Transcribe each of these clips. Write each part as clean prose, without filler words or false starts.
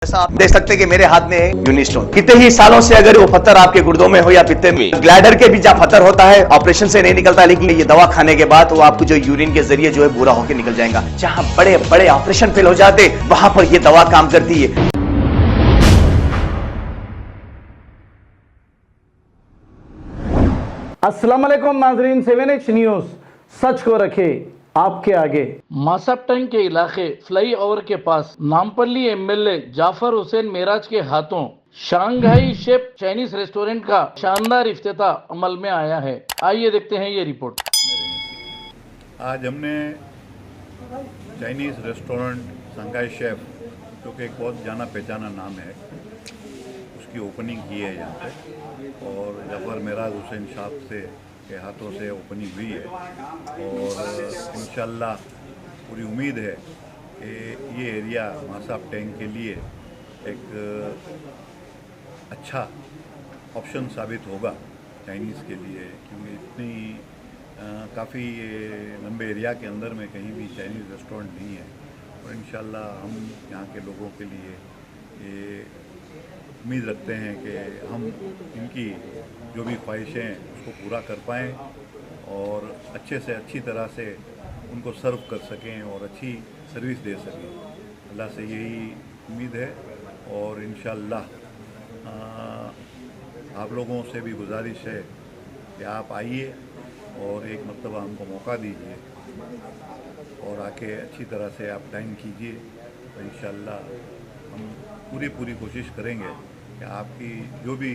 जैसा आप देख सकते हैं कि मेरे हाथ में है यूनिस्टोन। कितने ही सालों से अगर वो पत्थर आपके गुर्दों में हो या पित्ते में, ग्लैडर के भी जहाँ पत्थर होता है ऑपरेशन से नहीं निकलता, लेकिन ये दवा खाने के बाद वो आपको जो यूरिन के जरिए जो है बुरा होकर निकल जाएगा। जहाँ बड़े बड़े ऑपरेशन फेल हो जाते वहां पर ये दवा काम करती है। अस्सलाम वालेकुम नाजरीन, 7H न्यूज सच को रखे आपके आगे। मासाब टैंक के इलाके फ्लाई ओवर के पास नामपल्ली एमएलए जाफर हुसैन मेराज के हाथों शांघाई शेफ चाइनीज रेस्टोरेंट का शानदार इफ्तिताह अमल में आया है। आइए देखते हैं ये रिपोर्ट। आज हमने चाइनीज़ रेस्टोरेंट शांघाई शेफ, जो कि एक बहुत जाना पहचाना नाम है, उसकी ओपनिंग की है यहाँ पे और जाफर मेराज हुसैन साहब से के हाथों से ओपनिंग हुई है। और इंशाल्लाह पूरी उम्मीद है कि ये एरिया मासाब टैंक के लिए एक अच्छा ऑप्शन साबित होगा चाइनीज़ के लिए, क्योंकि इतनी काफ़ी लंबे एरिया के अंदर में कहीं भी चाइनीज़ रेस्टोरेंट नहीं है। और इंशाल्लाह हम यहाँ के लोगों के लिए ये उम्मीद रखते हैं कि हम इनकी जो भी ख्वाहिशें हैं उसको पूरा कर पाएँ और अच्छे से अच्छी तरह से उनको सर्व कर सकें और अच्छी सर्विस दे सकें। अल्लाह से यही उम्मीद है। और इंशाल्लाह आप लोगों से भी गुजारिश है कि आप आइए और एक मरतबा हमको मौका दीजिए और आके अच्छी तरह से आप डाइन कीजिए। तो इंशाल्लाह हम पूरी कोशिश करेंगे कि आपकी जो भी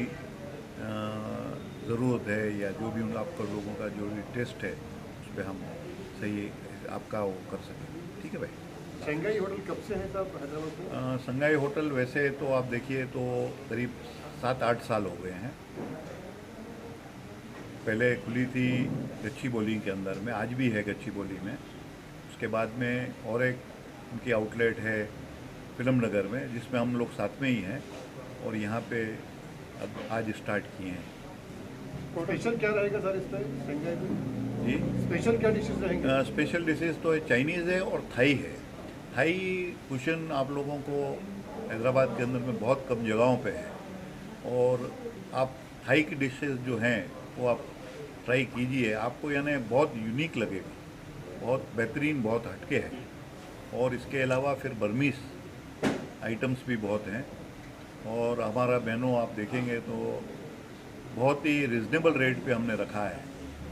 ज़रूरत है या जो भी उन आपका लोगों का जो भी टेस्ट है उस पर हम सही आपका वो कर सकें। ठीक है भाई। शंघाई होटल कब से है साहब हैदराबाद में? शंघाई होटल वैसे तो आप देखिए तो करीब 7-8 साल हो गए हैं। पहले खुली थी गच्चीबोली के अंदर में, आज भी है गच्चीबोली में। उसके बाद में और एक उनकी आउटलेट है फिल्म नगर में, जिसमें हम लोग साथ में ही हैं और यहाँ पे अब आज स्टार्ट किए हैं। स्पेशल क्या रहेगा सर इस पर शंघाई में? जी, स्पेशल क्या डिशेस रहेंगे? स्पेशल डिशेस तो चाइनीज़ है और थाई है। थाई कुशन आप लोगों को हैदराबाद के अंदर में बहुत कम जगहों पे है और आप थाई की डिशेस जो हैं वो आप ट्राई कीजिए, आपको यानी बहुत यूनिक लगेगा, बहुत बेहतरीन, बहुत हटके है। और इसके अलावा फिर बर्मीस आइटम्स भी बहुत हैं और हमारा मेनू आप देखेंगे तो बहुत ही रिजनेबल रेट पे हमने रखा है,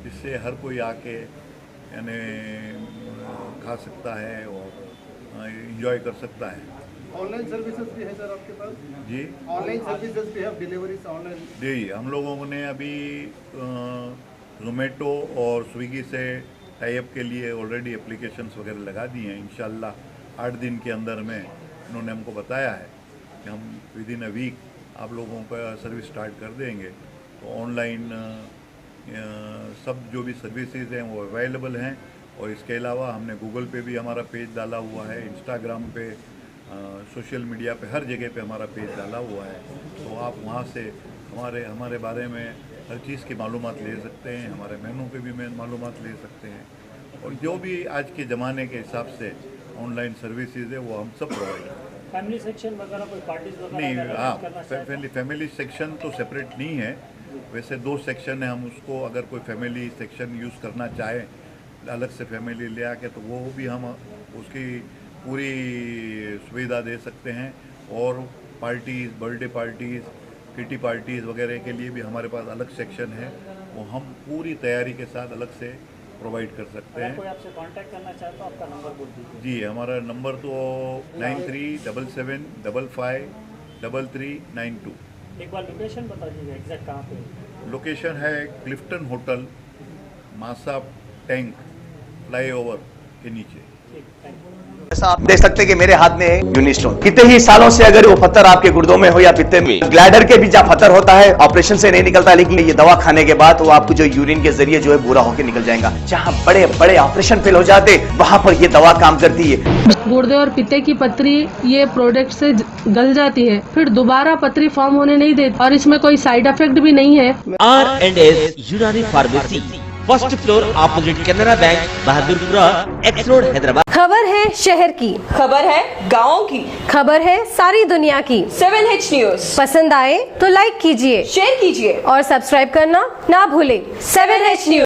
जिससे हर कोई आके यानी खा सकता है और एंजॉय कर सकता है। ऑनलाइन सर्विसेज भी है सर आपके पास? जी, ऑनलाइन सर्विसेज भी है, डिलीवरीज ऑनलाइन? जी, हम लोगों ने अभी ज़ोमेटो और स्विगी से टाई अप के लिए ऑलरेडी एप्लीकेशंस वगैरह लगा दी हैं। इंशाल्लाह 8 दिन के अंदर में उन्होंने हमको बताया है कि हम विद इन अ वीक आप लोगों का सर्विस स्टार्ट कर देंगे। तो ऑनलाइन सब जो भी सर्विसेज हैं वो अवेलेबल हैं। और इसके अलावा हमने गूगल पे भी हमारा पेज डाला हुआ है, इंस्टाग्राम पे, सोशल मीडिया पे, हर जगह पे हमारा पेज डाला हुआ है। तो आप वहाँ से हमारे बारे में हर चीज़ की मालूमात ले सकते हैं, हमारे मेनू पे भी मालूमात ले सकते हैं। और जो भी आज के ज़माने के हिसाब से ऑनलाइन सर्विसेज है वो हम सब प्रोवाइड करते हैं। फैमिली सेक्शन वगैरह कोई पार्टीज वगैरह नहीं, हाँ, फैमिली सेक्शन तो सेपरेट नहीं है। वैसे 2 सेक्शन है, हम उसको अगर कोई फैमिली सेक्शन यूज़ करना चाहे अलग से फैमिली ले आके तो वो भी हम उसकी पूरी सुविधा दे सकते हैं। और parties, birthday parties, kitty parties वगैरह के लिए भी हमारे पास अलग सेक्शन है, वो हम पूरी तैयारी के साथ अलग से प्रोवाइड कर सकते हैं। कोई आपसे कांटेक्ट करना चाहे तो आपका नंबर बोल दीजिए। जी, हमारा नंबर तो 9377553392। एक बार लोकेशन बता दीजिएगा एग्जैक्ट कहाँ पे? लोकेशन है क्लिफ्टन होटल, मासाब टैंक फ्लाईओवर के नीचे। ठीक, थैंक यू। जैसा आप देख सकते हैं कि मेरे हाथ में है यूनिस्टोन। कितने ही सालों से अगर वो पत्थर आपके गुर्दों में हो या पित्ते में, ग्लैडर के भी जहाँ पत्थर होता है ऑपरेशन से नहीं निकलता, लेकिन ये दवा खाने के बाद वो आपको जो यूरिन के जरिए जो है बुरा होकर निकल जाएगा। जहाँ बड़े बड़े ऑपरेशन फेल हो जाते वहां पर ये दवा काम करती है। गुर्दे और पित्ते की पथरी ये प्रोडक्ट से गल जाती है, फिर दोबारा पथरी फॉर्म होने नहीं देती और इसमें कोई साइड इफेक्ट भी नहीं है। R&S यूनानी pharmacy first floor opposite Canara bank, Bahadurpura, x road, Hyderabad. खबर है शहर की, खबर है गाँव की, खबर है सारी दुनिया की। 7H न्यूज पसंद आए तो लाइक कीजिए, शेयर कीजिए और सब्सक्राइब करना ना भूले। 7H news.